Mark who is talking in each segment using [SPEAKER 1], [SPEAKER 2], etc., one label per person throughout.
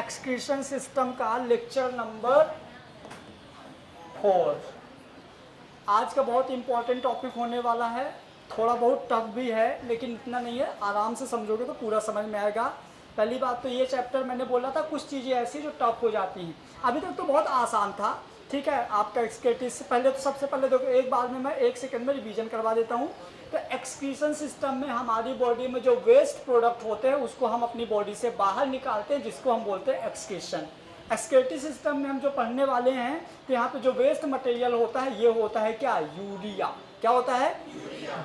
[SPEAKER 1] Excretion system का lecture number 4। आज का बहुत इंपॉर्टेंट टॉपिक होने वाला है। थोड़ा बहुत टफ भी है लेकिन इतना नहीं है, आराम से समझोगे तो पूरा समझ में आएगा। पहली बात तो ये चैप्टर मैंने बोला था कुछ चीज़ें ऐसी जो टफ हो जाती हैं। अभी तक तो बहुत आसान था, ठीक है। आपका एक्सक्रीटिस से पहले तो सबसे पहले देखो एक बार में मैं 1 सेकंड में रिवीजन करवा देता हूँ। तो एक्सक्रीशन सिस्टम में हमारी बॉडी में जो वेस्ट प्रोडक्ट होते हैं उसको हम अपनी बॉडी से बाहर निकालते हैं, जिसको हम बोलते हैं एक्सक्रीशन। एक्सक्रीटिव सिस्टम में हम जो पढ़ने वाले हैं तो यहाँ पे जो वेस्ट मटेरियल होता है ये होता है क्या, यूरिया। क्या होता है,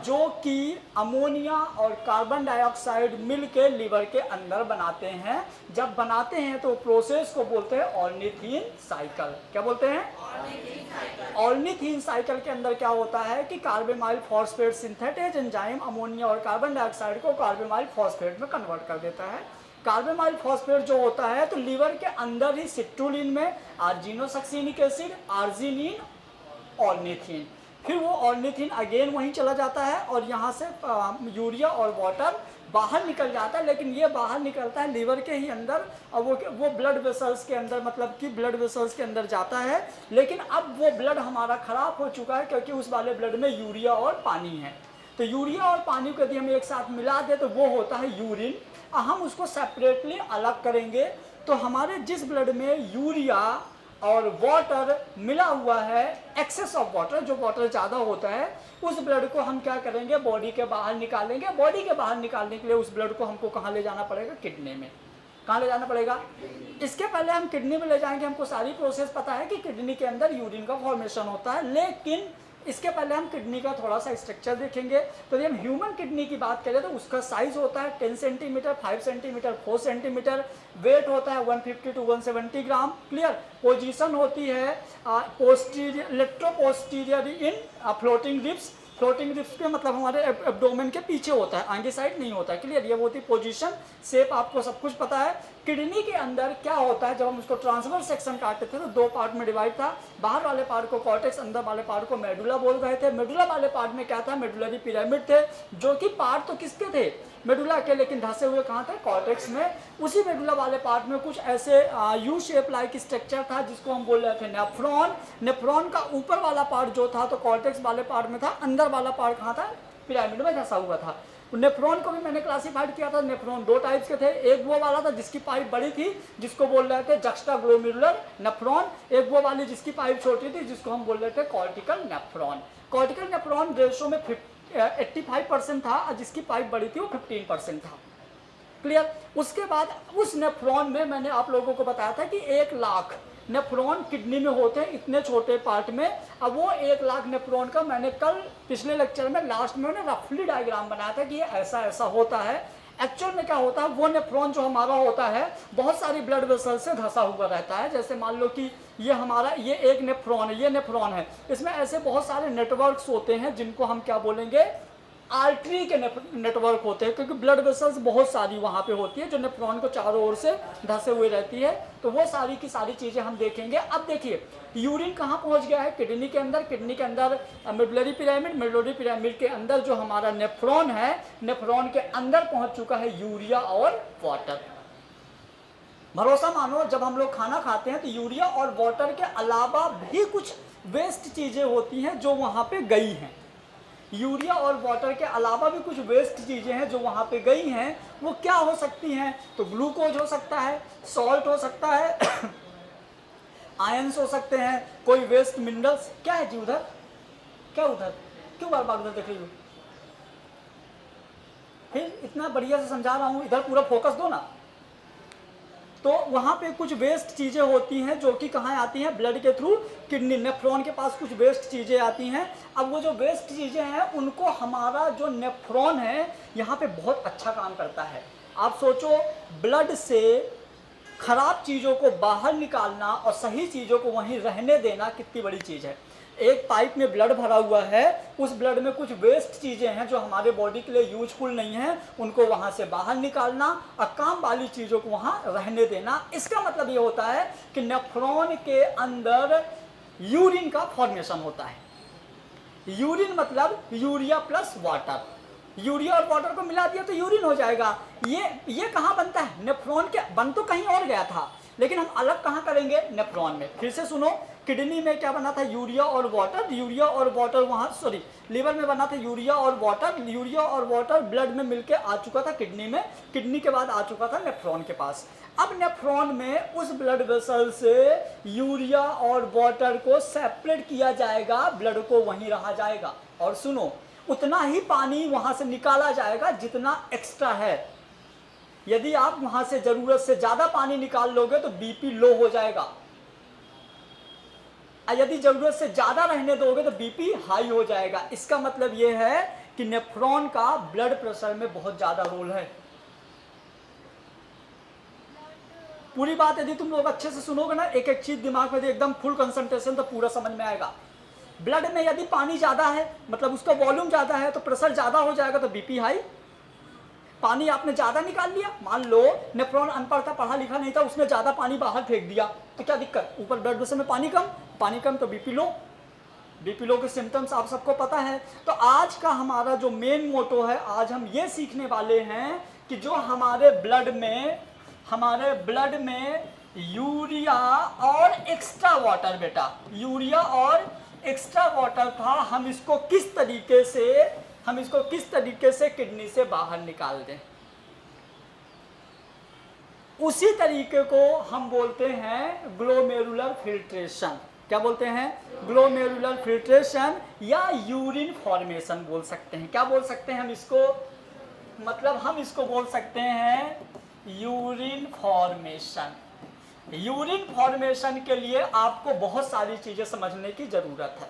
[SPEAKER 1] जो कि अमोनिया और कार्बन डाइऑक्साइड मिल के लीवर के अंदर बनाते हैं। जब बनाते हैं तो प्रोसेस को बोलते हैं ऑर्निथीन साइकिल। क्या बोलते हैं, ऑर्निथीन साइकिल के अंदर क्या होता है कि कार्बामाइल फॉस्फेट सिंथेटेज एंजाइम अमोनिया और कार्बन डाइऑक्साइड को कार्बामाइल फॉस्फेट में कन्वर्ट कर देता है। कार्बामाइल फॉस्फेट जो होता है तो लीवर के अंदर ही सिट्रुलिन में आर्जिनोसक्सिनिक एसिड, आर्जिनिन, ऑर्निथीन, फिर वो ऑर्निथीन अगेन वहीं चला जाता है और यहाँ से यूरिया और वाटर बाहर निकल जाता है। लेकिन ये बाहर निकलता है लीवर के ही अंदर और वो ब्लड वेसल्स के अंदर, मतलब कि ब्लड वेसल्स के अंदर जाता है। लेकिन अब वो ब्लड हमारा ख़राब हो चुका है क्योंकि उस वाले ब्लड में यूरिया और पानी है। तो यूरिया और पानी को यदि हम एक साथ मिला दें तो वो होता है यूरिन। हम उसको सेपरेटली अलग करेंगे तो हमारे जिस ब्लड में यूरिया और वाटर मिला हुआ है, एक्सेस ऑफ वाटर, जो वाटर ज़्यादा होता है, उस ब्लड को हम क्या करेंगे, बॉडी के बाहर निकालेंगे। बॉडी के बाहर निकालने के लिए उस ब्लड को हमको कहाँ ले जाना पड़ेगा, किडनी में। कहाँ ले जाना पड़ेगा, इसके पहले हम किडनी में ले जाएंगे। हमको सारी प्रोसेस पता है कि किडनी के अंदर यूरिन का फॉर्मेशन होता है, लेकिन इसके पहले हम किडनी का थोड़ा सा स्ट्रक्चर देखेंगे। तो जब हम ह्यूमन किडनी की बात करें तो उसका साइज होता है 10 सेंटीमीटर, 5 सेंटीमीटर, 4 सेंटीमीटर। वेट होता है 150 to 170 ग्राम। क्लियर। पोजीशन होती है पोस्टीरियर, लेट्रोपोस्टीरियर इन फ्लोटिंग रिब्स। फ्लोटिंग रिब्स पे मतलब हमारे एब्डोमेन के पीछे होता है, आगे साइड नहीं होता है। क्लियर। ये होती पोजीशन, शेप आपको सब कुछ पता है। किडनी के अंदर क्या होता है, जब हम उसको ट्रांसवर्स सेक्शन काटते थे तो 2 पार्ट में डिवाइड था। बाहर वाले पार्ट को कॉर्टेक्स, अंदर वाले पार्ट को मेडुला बोल रहे थे। मेडुला वाले पार्ट में क्या था, मेडुलरी पिरामिड थे, जो कि पार्ट तो किसके थे, मेडुला के, लेकिन धंसे हुए कहाँ थे, कॉर्टेक्स में। उसी मेडुला वाले पार्ट में कुछ ऐसे यू शेप लाइक स्ट्रक्चर था जिसको हम बोल रहे थे नेफ्रॉन। नेफ्रॉन का ऊपर वाला पार्ट जो था तो कॉर्टेक्स वाले पार्ट में था, अंदर वाला पार्ट कहाँ था, पिरामिड में धंसा हुआ था। नेफ्रॉन को भी मैंने क्लासिफाइड किया था। नेफ्रॉन 2 टाइप्स के थे। एक वो वाला था जिसकी पाइप बड़ी थी, जिसको बोल रहे थे जक्स्टाग्लोमेरुलर नेफ्रॉन। एक वो वाली जिसकी पाइप छोटी थी, जिसको हम बोल रहे थे cortical nephron. Cortical nephron ratio में 85% था और जिसकी पाइप बड़ी थी वो 15% था। क्लियर। उसके बाद उस नेफ्रॉन में मैंने आप लोगों को बताया था कि 1 लाख नेफ्रॉन किडनी में होते हैं, इतने छोटे पार्ट में। अब वो 1 लाख नेफ्रॉन का मैंने कल पिछले लेक्चर में लास्ट में रफली डायग्राम बनाया था कि ये ऐसा ऐसा होता है। एक्चुअल में क्या होता है, वो नेफ्रॉन जो हमारा होता है बहुत सारी ब्लड वेसल से धंसा हुआ रहता है। जैसे मान लो कि ये हमारा ये एक नेफ्रॉन है, ये नेफ्रॉन है, इसमें ऐसे बहुत सारे नेटवर्क्स होते हैं जिनको हम क्या बोलेंगे, आर्टरी के नेटवर्क होते हैं, क्योंकि ब्लड वेसल्स बहुत सारी वहाँ पे होती है जो नेफ्रॉन को चारों ओर से धंसे हुए रहती है। तो वो सारी की सारी चीज़ें हम देखेंगे। अब देखिए यूरिन कहाँ पहुँच गया है, किडनी के अंदर। किडनी के अंदर मेडुलरी पिरामिड, मेडुलरी पिरामिड के अंदर जो हमारा नेफ्रॉन है, नेफ्रॉन के अंदर पहुँच चुका है यूरिया और वाटर। भरोसा मानो, जब हम लोग खाना खाते हैं तो यूरिया और वाटर के अलावा भी कुछ वेस्ट चीज़ें होती हैं जो वहाँ पे गई हैं। यूरिया और वाटर के अलावा भी कुछ वेस्ट चीज़ें हैं जो वहाँ पे गई हैं। वो क्या हो सकती हैं, तो ग्लूकोज हो सकता है, सॉल्ट हो सकता है, आयंस हो सकते हैं, कोई वेस्ट मिनरल्स। क्या है जी उधर, क्या उधर, क्यों बार बार उधर देख रही हो, फिर इतना बढ़िया से समझा रहा हूँ, इधर पूरा फोकस दो ना। तो वहाँ पे कुछ वेस्ट चीज़ें होती हैं जो कि कहाँ आती हैं, ब्लड के थ्रू किडनी, नेफ्रॉन के पास कुछ वेस्ट चीज़ें आती हैं। अब वो जो वेस्ट चीज़ें हैं उनको हमारा जो नेफ्रॉन है यहाँ पे बहुत अच्छा काम करता है। आप सोचो, ब्लड से खराब चीज़ों को बाहर निकालना और सही चीज़ों को वहीं रहने देना कितनी बड़ी चीज़ है। एक पाइप में ब्लड भरा हुआ है, उस ब्लड में कुछ वेस्ट चीज़ें हैं जो हमारे बॉडी के लिए यूजफुल नहीं है, उनको वहाँ से बाहर निकालना और काम वाली चीज़ों को वहाँ रहने देना। इसका मतलब ये होता है कि नेफ्रॉन के अंदर यूरिन का फॉर्मेशन होता है। यूरिन मतलब यूरिया प्लस वाटर। यूरिया और वाटर को मिला दिया तो यूरिन हो जाएगा। ये कहाँ बनता है, नेफ्रॉन के, बन तो कहीं और गया था, लेकिन हम अलग कहाँ करेंगे, नेफ्रॉन में। फिर से सुनो, किडनी में क्या बना था, यूरिया और वाटर, यूरिया और वाटर वहाँ, सॉरी लीवर में बना था यूरिया और वाटर, यूरिया और वाटर ब्लड में मिलके आ चुका था किडनी में, किडनी के बाद आ चुका था नेफ्रॉन के पास। अब नेफ्रॉन में उस ब्लड वेसल से यूरिया और वाटर को सेपरेट किया जाएगा, ब्लड को वहीं रहा जाएगा, और सुनो उतना ही पानी वहाँ से निकाला जाएगा जितना एक्स्ट्रा है। यदि आप वहाँ से ज़रूरत से ज़्यादा पानी निकाल लोगे तो बीपी लो हो जाएगा, यदि ज़रूरत से ज़्यादा रहने दोगे तो बीपी हाई हो जाएगा। इसका मतलब ये है कि नेफ्रॉन का ब्लड प्रेशर में बहुत ज़्यादा रोल है। पूरी बात यदि तुम लोग अच्छे से सुनोगे ना, एक एक चीज़ दिमाग में एकदम फुल कंसंट्रेशन, तो पूरा समझ में आएगा। ब्लड में यदि पानी ज़्यादा है, मतलब उसका वॉल्यूम ज़्यादा है, तो प्रेशर ज़्यादा हो जाएगा, तो बीपी हाई। पानी आपने ज़्यादा निकाल लिया, मान लो नेफ्रॉन अनपढ़ था, पढ़ा लिखा नहीं था, उसने ज़्यादा पानी बाहर फेंक दिया, तो क्या दिक्कत, ऊपर ब्लड प्रेशर में पानी कम तो बीपी लो। बीपी लो के सिम्टम्स आप सबको पता है। तो आज का हमारा जो मेन मोटो है, आज हम ये सीखने वाले हैं कि जो हमारे ब्लड में यूरिया और एक्स्ट्रा वाटर, बेटा यूरिया और एक्स्ट्रा वाटर था, हम इसको किस तरीके से किडनी से बाहर निकाल दें। उसी तरीके को हम बोलते हैं ग्लोमेरुलर फिल्ट्रेशन। क्या बोलते हैं, ग्लोमेरुलर फिल्ट्रेशन या यूरिन फॉर्मेशन बोल सकते हैं। क्या बोल सकते हैं हम इसको, मतलब हम इसको बोल सकते हैं यूरिन फॉर्मेशन। यूरिन फॉर्मेशन के लिए आपको बहुत सारी चीजें समझने की जरूरत है।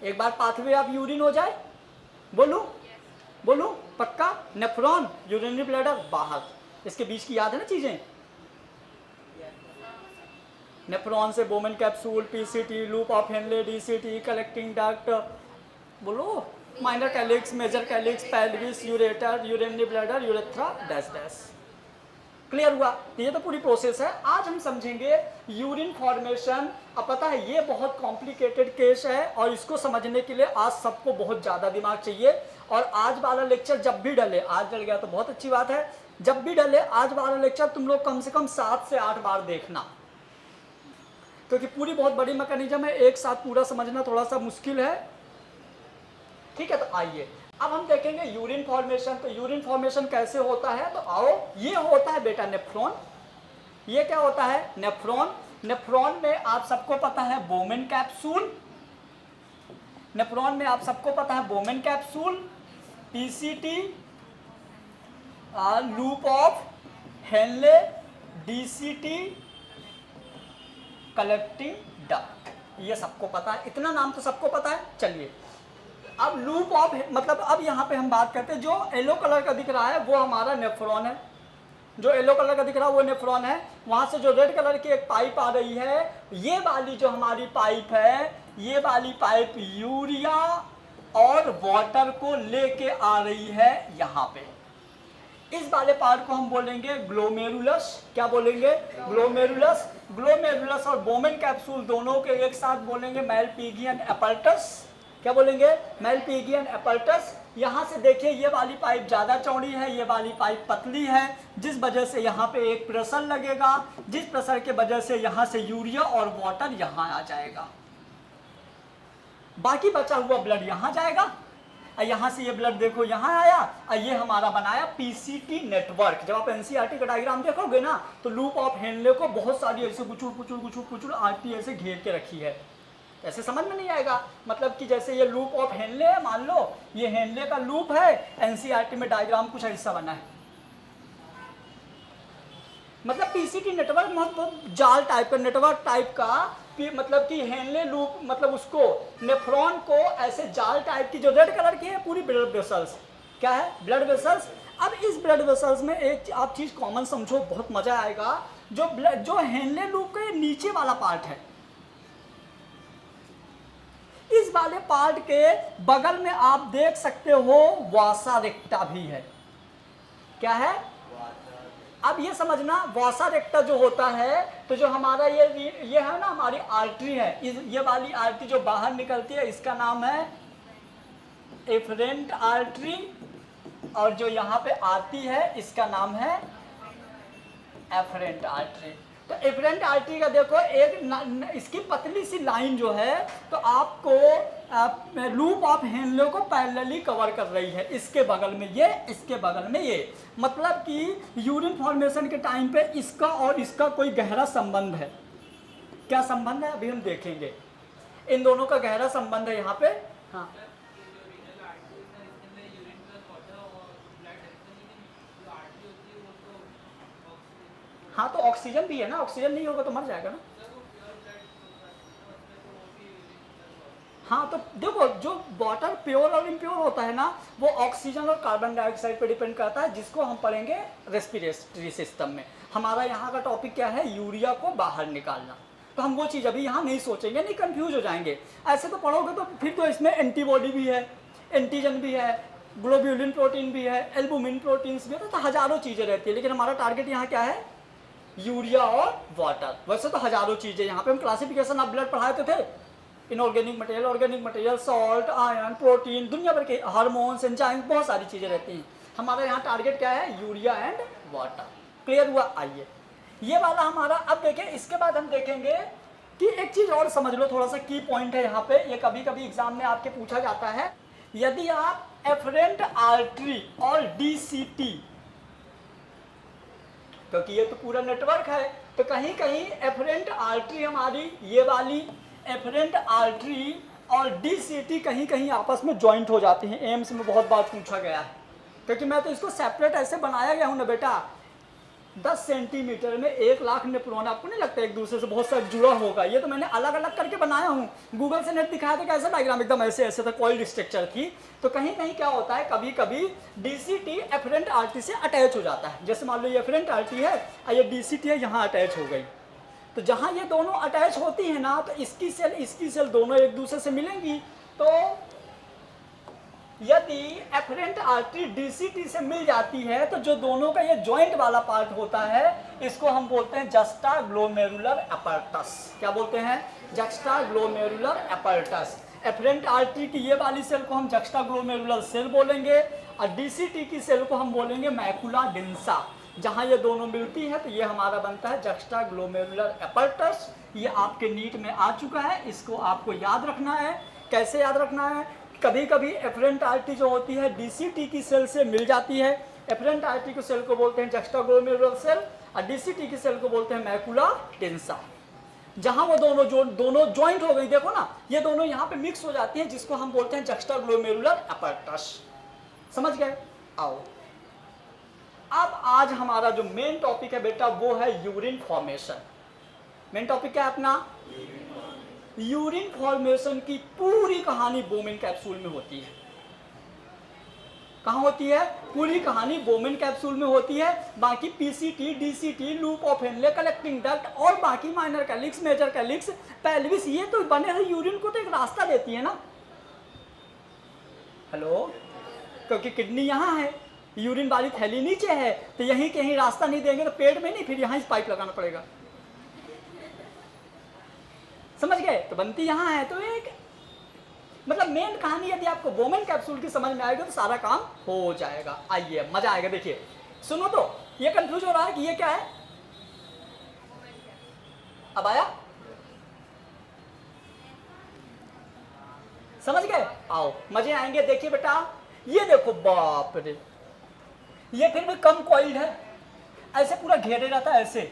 [SPEAKER 1] एक बार पाथवे ऑफ यूरिन हो जाए, बोलूं पक्का, नेफ्रॉन, यूरिनरी ब्लैडर, बाहर, इसके बीच की याद है ना चीजें, नेफ्रॉन से Bowman capsule, PCT, loop of Henle, DCT, collecting duct, बोलो minor calyx, major calyx, pelvis, ureter, urinary bladder, urethra, dash dash. Clear हुआ, ये तो पूरी प्रोसेस है। आज हम समझेंगे यूरिन फॉर्मेशन। अब पता है ये बहुत कॉम्प्लिकेटेड केस है, और इसको समझने के लिए आज सबको बहुत ज़्यादा दिमाग चाहिए। और आज वाला लेक्चर जब भी डले, आज डल गया तो बहुत अच्छी बात है, जब भी डले आज वाला लेक्चर तुम लोग कम से कम 7 से 8 बार देखना, क्योंकि पूरी बहुत बड़ी मैकेनिज्म है, एक साथ पूरा समझना थोड़ा सा मुश्किल है। ठीक है, तो आइए अब हम देखेंगे यूरिन फॉर्मेशन। तो यूरिन फॉर्मेशन कैसे होता है, तो आओ, ये होता है बेटा नेफ्रॉन। ये क्या होता है, नेफ्रॉन। नेफ्रॉन में आप सबको पता है बोमेन कैप्सूल, नेफ्रॉन में आप सबको पता है बोमेन capsule, PCT, loop of Henle, DCT, collecting duct, ये सबको पता है, इतना नाम तो सबको पता है। चलिए अब लूप ऑफ, मतलब अब यहाँ पे हम बात करते हैं, जो येलो कलर का दिख रहा है वो हमारा नेफ्रॉन है, जो येलो कलर का दिख रहा है वो नेफ्रॉन है। वहाँ से जो रेड कलर की एक पाइप आ रही है, ये वाली जो हमारी पाइप है, ये वाली पाइप यूरिया और वाटर को लेके आ रही है यहाँ पे। इस वाले पार्ट को हम बोलेंगे ग्लोमेरुलस। क्या बोलेंगे, ग्लोमेरुलस। ग्लोमेरुलस और बोमेन कैप्सूल दोनों के एक साथ बोलेंगे मेलपिगियन एपर्टस। क्या बोलेंगे, मेलपिगियन एपर्टस। यहाँ से देखिए ये वाली पाइप ज़्यादा चौड़ी है, ये वाली पाइप पतली है, जिस वजह से यहाँ पे एक प्रेशर लगेगा, जिस प्रेशर के वजह से यहाँ से यूरिया और वाटर यहाँ आ जाएगा, बाकी बचा हुआ ब्लड यहाँ जाएगा। यहाँ से ये ब्लड देखो यहाँ आया, और ये हमारा बनाया पीसीटी नेटवर्क। जब आप एनसीईआरटी का डायग्राम देखोगे ना, तो लूप ऑफ हेनले को बहुत सारी ऐसे गुचुड़ आरटी ऐसे घेर के रखी है, ऐसे समझ में नहीं आएगा। मतलब कि जैसे ये लूप ऑफ हेनले है, मान लो ये हेनले का लूप है, एनसीईआरटी में डायग्राम कुछ ऐसा बना है। मतलब पीसीटी नेटवर्क बहुत जाल टाइप का, नेटवर्क टाइप का, मतलब कि हेनले लूप, मतलब उसको नेफ्रॉन को ऐसे जाल टाइप की, जो रेड कलर की है पूरी ब्लड वेसल्स। क्या है, ब्लड वेसल्स। अब इस ब्लड वेसल्स में एक आप चीज कॉमन समझो, बहुत मजा आएगा। जो हेनले लूप का नीचे वाला पार्ट है, इस वाले पार्ट के बगल में आप देख सकते हो वासा रेक्टा भी है। क्या है, अब ये समझना, वासा रेक्टा जो होता है, तो जो हमारा ये है ना, हमारी आर्टरी है, ये वाली आर्टरी जो बाहर निकलती है, इसका नाम है एफरेंट आर्टरी, और जो यहाँ पे आती है इसका नाम है एफरेंट आर्टरी। तो एफरेंट आर्टरी का देखो एक इसकी पतली सी लाइन जो है तो आपको लूप ऑफ हेनले को पैरेलली कवर कर रही है, इसके बगल में ये, इसके बगल में ये। मतलब कि यूरिन फॉर्मेशन के टाइम पे इसका और इसका कोई गहरा संबंध है। क्या संबंध है अभी हम देखेंगे, इन दोनों का गहरा संबंध है यहाँ पे। हाँ हाँ, तो ऑक्सीजन भी है ना, ऑक्सीजन नहीं होगा तो मर जाएगा ना। हाँ, तो देखो जो वाटर प्योर और इम्प्योर होता है ना, वो ऑक्सीजन और कार्बन डाइऑक्साइड पे डिपेंड करता है, जिसको हम पढ़ेंगे रेस्पिरेटरी सिस्टम में। हमारा यहाँ का टॉपिक क्या है, यूरिया को बाहर निकालना। तो हम वो चीज़ अभी यहाँ नहीं सोचेंगे, नहीं कंफ्यूज हो जाएंगे। ऐसे तो पढ़ोगे तो फिर तो इसमें एंटीबॉडी भी है, एंटीजन भी है, ग्लोब्यूलिन प्रोटीन भी है, एल्बुमिन प्रोटीन्स भी है, तो हज़ारों चीज़ें रहती है। लेकिन हमारा टारगेट यहाँ क्या है, यूरिया और वाटर। वैसे तो हज़ारों चीज़ें यहाँ पे हम क्लासिफिकेशन ऑफ ब्लड पढ़ाए तो थे, inorganic material, organic material, salt, iron, protein, दुनिया भर के हार्मोन्स, एंजाइम्स, बहुत सारी चीज़ें रहती हैं। हमारा यहाँ टारगेट क्या है, यूरिया एंड वाटर। क्लियर हुआ। आइए ये वाला हमारा, अब देखें इसके बाद हम देखेंगे कि एक चीज़ और समझ लो, थोड़ा सा की पॉइंट है यहाँ पे, ये कभी कभी एग्जाम में आपके पूछा जाता है। यदि आप एफरेंट आर्टरी और डीसीटी, क्योंकि ये तो पूरा नेटवर्क है, तो कहीं कहीं एफरेंट आर्टरी हमारी ये वाली एफरेंट आर्टरी और डीसीटी कहीं कहीं आपस में जॉइंट हो जाती हैं। एम्स में बहुत बार पूछा गया है, क्योंकि मैं तो इसको सेपरेट ऐसे बनाया गया हूँ ना बेटा, 10 सेंटीमीटर में 1 लाख नेफ्रॉन, आपको नहीं लगता एक दूसरे से बहुत सारा जुड़ा होगा? ये तो मैंने अलग अलग करके बनाया हूँ, गूगल से नेट दिखाया था कैसा डायग्राम, एकदम ऐसे ऐसे था, कॉइल्ड स्ट्रक्चर थी। तो कहीं कहीं क्या होता है, कभी कभी डीसीटी एफरेंट आर्टरी से अटैच हो जाता है। जैसे मान लो ये एफरेंट आर्टरी है और ये डीसीटी है, यहाँ अटैच हो गई। तो जहाँ ये दोनों अटैच होती है ना, तो इसकी सेल दोनों एक दूसरे से मिलेंगी। तो यदि एफरेंट आर्टरी डीसीटी से मिल जाती है, तो जो दोनों का ये जॉइंट वाला पार्ट होता है, इसको हम बोलते हैं जस्टाग्लोमेरुलर एपर्टस। क्या बोलते हैं, जस्टाग्लोमेरुलर एपर्टस। एफरेंट आर्टरी की ये वाली सेल को हम जस्टाग्लोमेरुलर सेल बोलेंगे और डीसीटी की सेल को हम बोलेंगे मैकुला डेंसा। जहाँ ये दोनों मिलती है तो ये हमारा बनता है जस्टाग्लोमेरुलर एपर्टस। ये आपके नीट में आ चुका है, इसको आपको याद रखना है। कैसे याद रखना है, कभी कभी एफरेंट आर्टरी जो होती है डीसीटी की सेल से मिल जाती है। एफरेंट आर्टरी की सेल को बोलते हैं जस्टाग्लोमेरुलर सेल और डीसीटी की सेल को बोलते हैं मैकुला डेंसा। जहाँ वो दोनों जॉइंट हो गई, देखो ना, ये दोनों यहाँ पे मिक्स हो जाती हैं, जिसको हम बोलते हैं जस्टाग्लोमेरुलर एपर्टस। समझ गए। आओ अब आज हमारा जो मेन टॉपिक है बेटा, वो है यूरिन फॉर्मेशन। मेन टॉपिक क्या है अपना, यूरिन फॉर्मेशन की पूरी कहानी बोमेन कैप्सूल में होती है। कहाँ होती है, पूरी कहानी बोमेन कैप्सूल में होती है। बाकी PCT, DCT, loop of Henle, collecting duct और बाकी minor calyx, major calyx, pelvis, ये तो बने हैं यूरिन को तो एक रास्ता देती है ना। हेलो, क्योंकि किडनी यहाँ है, यूरिन वाली थैली नीचे है, तो यहीं कहीं रास्ता नहीं देंगे तो पेट में नहीं, फिर यहाँ इस पाइप लगाना पड़ेगा। समझ गए। तो बनती यहाँ है। तो एक मतलब मेन कहानी यदि आपको बोमेन कैप्सूल की समझ में आएगी तो सारा काम हो जाएगा। आइए मजा आएगा। देखिए सुनो, तो ये कंफ्यूज हो रहा है कि ये क्या है, अब आया, समझ गए। आओ मजे आएंगे। देखिए बेटा, ये देखो, बाप रे, ये फिर भी कम कॉइल्ड है, ऐसे पूरा घेरे रहता है ऐसे,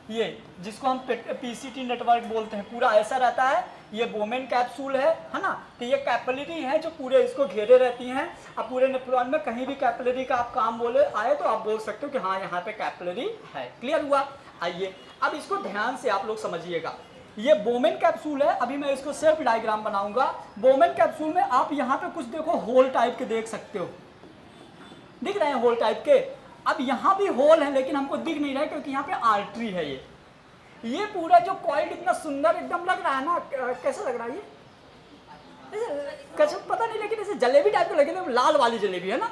[SPEAKER 1] ये जिसको हम पीसीटी नेटवर्क बोलते हैं, पूरा ऐसा रहता है। ये बोमेन कैप्सूल है ना। तो ये कैपिलरी है जो पूरे इसको घेरे रहती हैं। अब पूरे नेफ्रॉन में कहीं भी कैपिलरी का आप काम बोले आए तो आप बोल सकते हो कि हाँ यहाँ पे कैपिलरी है। क्लियर हुआ। आइए अब इसको ध्यान से आप लोग समझिएगा। ये बोमेन कैप्सूल है। अभी मैं इसको सेल्फ डायग्राम बनाऊंगा। बोमेन कैप्सूल में आप यहाँ पे कुछ देखो होल टाइप के देख सकते हो, दिख रहे हैं होल टाइप के। अब यहाँ भी होल है लेकिन हमको दिख नहीं रहा है क्योंकि यहाँ पे आर्टरी है। ये पूरा जो कॉइल इतना सुंदर एकदम लग रहा है ना, कैसा लग रहा है ये, कैसे पता नहीं, लेकिन ऐसे जलेबी टाइप का लगे, लाल वाली जलेबी है ना,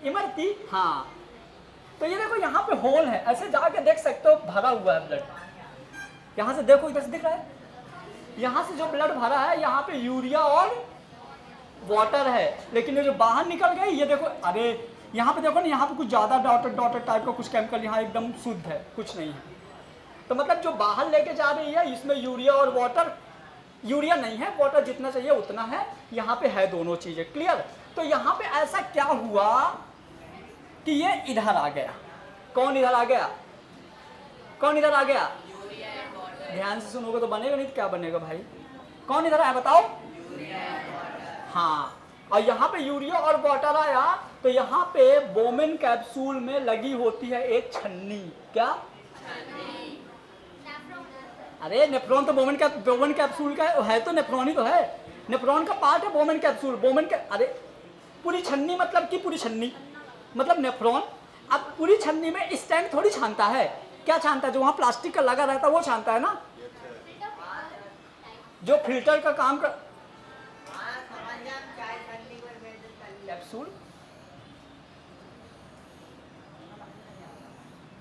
[SPEAKER 1] इमरती। हाँ, तो ये देखो यहाँ पे होल है, ऐसे जाके देख सकते हो, भरा हुआ है ब्लड। यहाँ से देखो, इधर से दिख रहा है, यहाँ से जो ब्लड भरा है यहाँ पे यूरिया और वाटर है, लेकिन ये जो बाहर निकल गए, ये देखो, अरे यहाँ पे देखो ना, यहाँ पे कुछ ज़्यादा डॉटेड डॉटेड टाइप का कुछ केमिकल, यहाँ एकदम शुद्ध है, कुछ नहीं है। तो मतलब जो बाहर लेके जा रही है इसमें यूरिया और वाटर, यूरिया नहीं है, वाटर जितना चाहिए उतना है, यहाँ पे है दोनों चीज़ें। क्लियर? तो यहाँ पे ऐसा क्या हुआ कि ये इधर आ गया। कौन इधर आ गया? कौन इधर आ गया? ध्यान से सुनोगे तो बनेगा, नहीं तो क्या बनेगा भाई? कौन इधर आया बताओ? हाँ, और यहाँ पे यूरिया और वाटर आया, तो यहाँ पे बोमेन कैप्सूल में लगी होती है एक छन्नी। क्या? अरे नेफ्रॉन तो बोमेन कैप्सूल का है, तो नेफ्रॉन ही तो है, नेफ्रॉन का पार्ट है बोमेन कैप्सूल। अरे पूरी छन्नी मतलब कि पूरी छन्नी मतलब नेफ्रॉन। अब पूरी छन्नी में स्टैंड थोड़ी छानता है, क्या छानता है? जो वहाँ प्लास्टिक का लगा रहता है वो छानता है ना, जो फिल्टर का काम कर। कैप्सूल,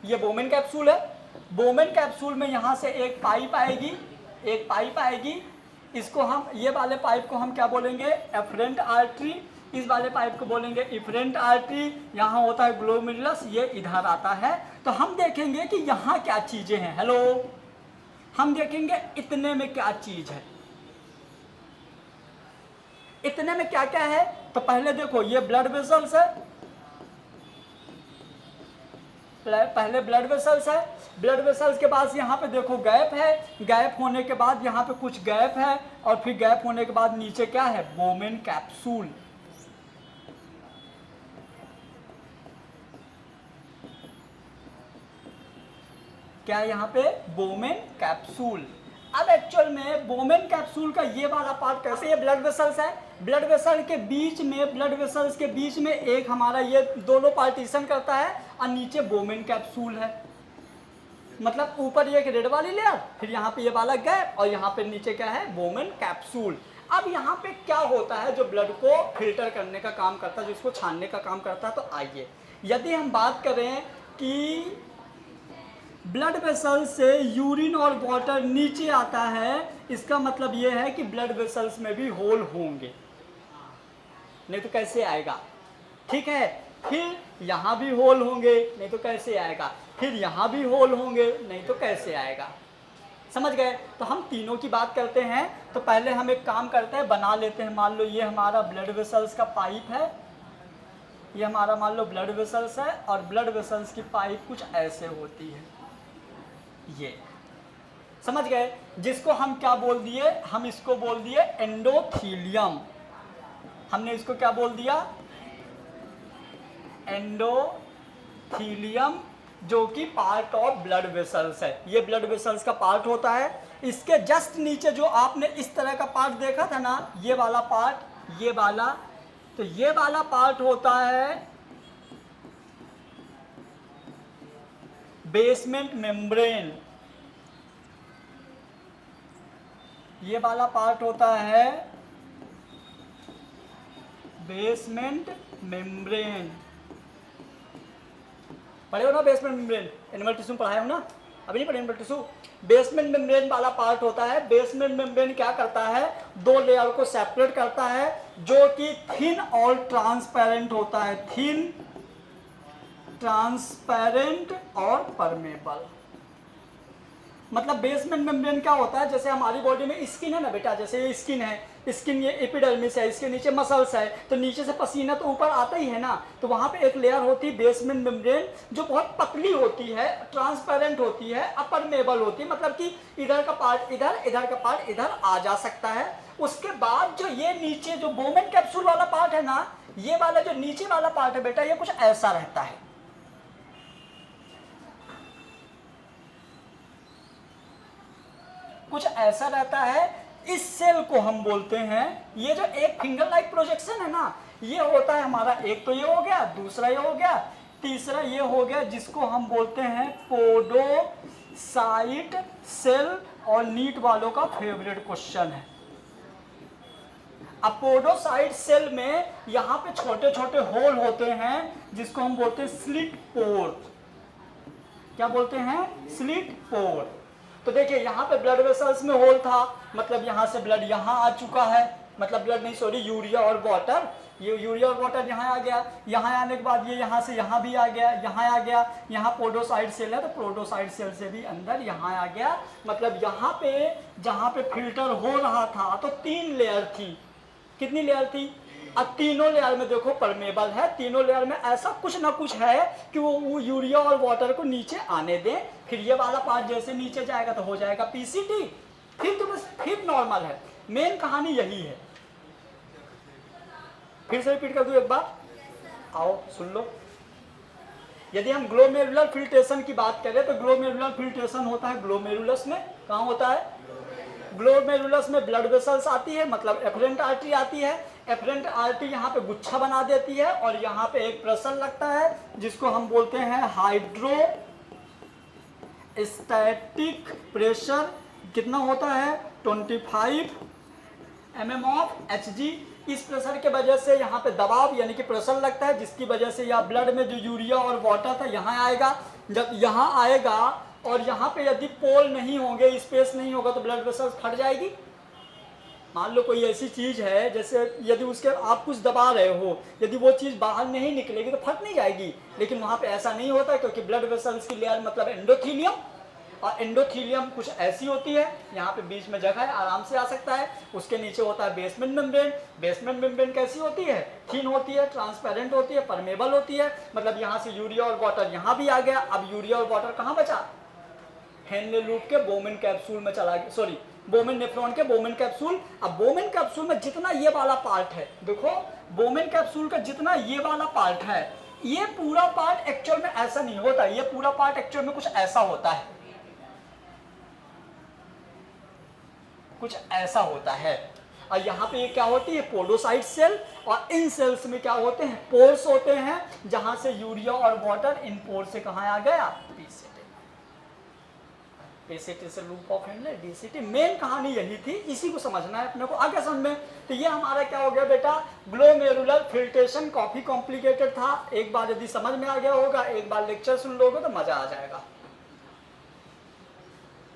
[SPEAKER 1] ये बोमेन कैप्सूल है। बोमेन कैप्सूल में यहाँ से एक पाइप आएगी, इसको हम, ये वाले पाइप को हम क्या बोलेंगे? Efferent artery. इस वाले पाइप को बोलेंगे इफरेंट आर्टरी। यहाँ होता है ग्लोमेरुलस, ये इधर आता है। तो हम देखेंगे कि यहाँ क्या चीजें हैं। हेलो, हम देखेंगे इतने में क्या चीज है, इतने में क्या क्या है। तो पहले देखो, ये ब्लड वेसल्स है, पहले ब्लड वेसल्स है। ब्लड वेसल्स के बाद यहाँ पे देखो गैप है, गैप होने के बाद यहाँ पे कुछ गैप है, और फिर गैप होने के बाद नीचे क्या है? Bowman capsule. क्या है यहाँ पे? Bowman capsule. अब एक्चुअल में बोमेन कैप्सूल का ये वाला पार्ट कैसे? ये ब्लड वेसल्स है, ब्लड वेसल के बीच में, ब्लड वेसल्स के बीच में एक हमारा ये दोनों पार्टीशन करता है, और नीचे बोमेन कैप्सूल है। मतलब ऊपर ये एक रेड वाली लेयर, फिर यहाँ पे ये वाला गैप, और यहाँ पे नीचे क्या है? Bowman capsule. अब यहाँ पे क्या होता है जो ब्लड को फिल्टर करने का काम करता है, जिसको छानने का काम करता है? तो आइए, यदि हम बात करें कि ब्लड वेसल्स से यूरिन और वाटर नीचे आता है, इसका मतलब ये है कि ब्लड वेसल्स में भी होल होंगे, नहीं तो कैसे आएगा? ठीक है, फिर यहाँ भी होल होंगे, नहीं तो कैसे आएगा? फिर यहाँ भी होल होंगे, नहीं तो कैसे आएगा? समझ गए? तो हम तीनों की बात करते हैं। तो पहले हम एक काम करते हैं, बना लेते हैं। मान लो ये हमारा ब्लड वेसल्स का पाइप है, ये हमारा मान लो ब्लड वेसल्स है, और ब्लड वेसल्स की पाइप कुछ ऐसे होती है, ये समझ गए? जिसको हम क्या बोल दिए? हम इसको बोल दिए एंडोथीलियम। हमने इसको क्या बोल दिया? एंडोथीलियम, जो कि पार्ट ऑफ ब्लड वेसल्स है। ये ब्लड वेसल्स का पार्ट होता है। इसके जस्ट नीचे जो आपने इस तरह का पार्ट देखा था ना, ये वाला पार्ट, ये वाला, तो ये वाला पार्ट होता है बेसमेंट मेम्ब्रेन। ये वाला पार्ट होता है बेसमेंट मेम्ब्रेन। पढ़े हो ना बेसमेंट मेम्ब्रेन? एनिमल टिश्यू में पढ़ाया हो ना? अभी नहीं पढ़े एनिमल टिश्यू? बेसमेंट मेम्ब्रेन वाला पार्ट होता है। बेसमेंट मेम्ब्रेन क्या करता है? दो लेयर को सेपरेट करता है, जो कि थिन और ट्रांसपेरेंट होता है। थिन, ट्रांसपेरेंट और परमेबल। मतलब बेसमेंट मेम्ब्रेन क्या होता है? जैसे हमारी बॉडी में स्किन है ना बेटा, जैसे ये स्किन है, स्किन ये एपिडर्मिस है, इसके नीचे मसल्स है, तो नीचे से पसीना तो ऊपर आता ही है ना, तो वहाँ पे एक लेयर होती है बेसमेंट मेम्ब्रेन, जो बहुत पतली होती है, ट्रांसपेरेंट होती है, अपरमेबल होती है। मतलब कि इधर का पार्ट इधर, इधर का पार्ट इधर आ जा सकता है। उसके बाद जो ये नीचे जो बोमेन कैप्सूल वाला पार्ट है ना, ये वाला जो नीचे वाला पार्ट है बेटा, ये कुछ ऐसा रहता है। कुछ ऐसा रहता है। इस सेल को हम बोलते हैं, ये जो एक फिंगर लाइक प्रोजेक्शन है ना, ये होता है हमारा, एक तो ये हो गया, दूसरा ये हो गया, तीसरा ये हो गया, जिसको हम बोलते हैं पोडोसाइट सेल। और नीट वालों का फेवरेट क्वेश्चन है। अब पोडोसाइट सेल में यहाँ पे छोटे छोटे होल होते हैं, जिसको हम बोलते हैं स्लिट पोर। क्या बोलते हैं? स्लिट पोर। तो देखिए यहाँ पे ब्लड वेसल्स में होल था, मतलब यहाँ से ब्लड यहाँ आ चुका है, मतलब ब्लड नहीं सॉरी यूरिया और वाटर ये यूरिया और वाटर यहाँ आ गया, यहाँ आने के बाद ये यहाँ से यहाँ भी आ गया, यहाँ आ गया, यहाँ पोडोसाइड सेल है तो पोडोसाइड सेल से भी अंदर यहाँ आ गया। मतलब यहाँ पे जहाँ पे फिल्टर हो रहा था तो 3 लेयर थी। कितनी लेयर थी? अब तीनों लेयर में देखो परमेबल है, तीनों लेयर में ऐसा कुछ ना कुछ है कि वो यूरिया और वाटर को नीचे आने दें। फिर ये वाला पार्ट जैसे नीचे जाएगा तो हो जाएगा पीसीटी, फिर तो बस फिर नॉर्मल है। मेन कहानी यही है। फिर से रिपीट कर दूं एक बार, आओ सुन लो। यदि हम ग्लोमेरुलर फिल्ट्रेशन की बात करें तो ग्लोमेरुलर फिल्ट्रेशन होता है ग्लोमेरुलस में। कहाँ होता है? ग्लोमेरुलस में ब्लड वेसल्स आती है, मतलब एफरेंट आर्टरी आती है। एफरेंट आर्टरी यहाँ पे गुच्छा बना देती है और यहाँ पे एक प्रेशर लगता है जिसको हम बोलते हैं हाइड्रोस्टैटिक प्रेशर। कितना होता है? 25 mm ऑफ Hg। इस प्रेशर के वजह से यहाँ पे दबाव यानी कि प्रेशर लगता है, जिसकी वजह से यह ब्लड में जो यूरिया और वाटर था यहाँ आएगा। जब यहाँ आएगा और यहाँ पे यदि पोल नहीं होंगे, स्पेस नहीं होगा तो ब्लड वेसल्स फट जाएगी। मान लो कोई ऐसी चीज़ है जैसे यदि उसके आप कुछ दबा रहे हो, यदि वो चीज़ बाहर नहीं निकलेगी तो फट नहीं जाएगी, लेकिन वहाँ पे ऐसा नहीं होता क्योंकि ब्लड वेसल्स की लेयर मतलब एंडोथीलियम, और एंडोथीलियम कुछ ऐसी होती है, यहाँ पे बीच में जगह है, आराम से आ सकता है। उसके नीचे होता है बेसमेंट मेम्ब्रेन। बेसमेंट मेम्ब्रेन कैसी होती है? थिन होती है, ट्रांसपेरेंट होती है, परमेबल होती है। मतलब यहाँ से यूरिया और वाटर यहाँ भी आ गया। अब यूरिया और वाटर कहाँ बचा? हेनले लूप के बोमेन कैप्सूल में चला गया, सॉरी बोमेन नेफ्रॉन के बोमेन कैप्सूल। अब बोमेन कैप्सूल में जितना ये वाला पार्ट है, देखो बोमेन कैप्सूल का जितना ये वाला पार्ट है, ये पूरा पार्ट एक्चुअल में ऐसा नहीं होता। ये पूरा पार्ट एक्चुअल में कुछ ऐसा होता है, कुछ ऐसा होता है। और यहाँ पे ये क्या होती है? Podocyte cell. और इन सेल्स में क्या होते हैं? पोर्स होते हैं, जहां से यूरिया और वाटर इन पोर से कहाँ आ गया? पीसीटी से loop of Henle, DCT. Main कहानी यही थी, इसी को समझना है अपने को, आगे समझ में। तो ये हमारा क्या हो गया बेटा? Glomerular filtration. काफी कॉम्प्लिकेटेड था, एक बार यदि समझ में आ गया होगा, एक बार लेक्चर सुन लोगे तो मजा आ जाएगा।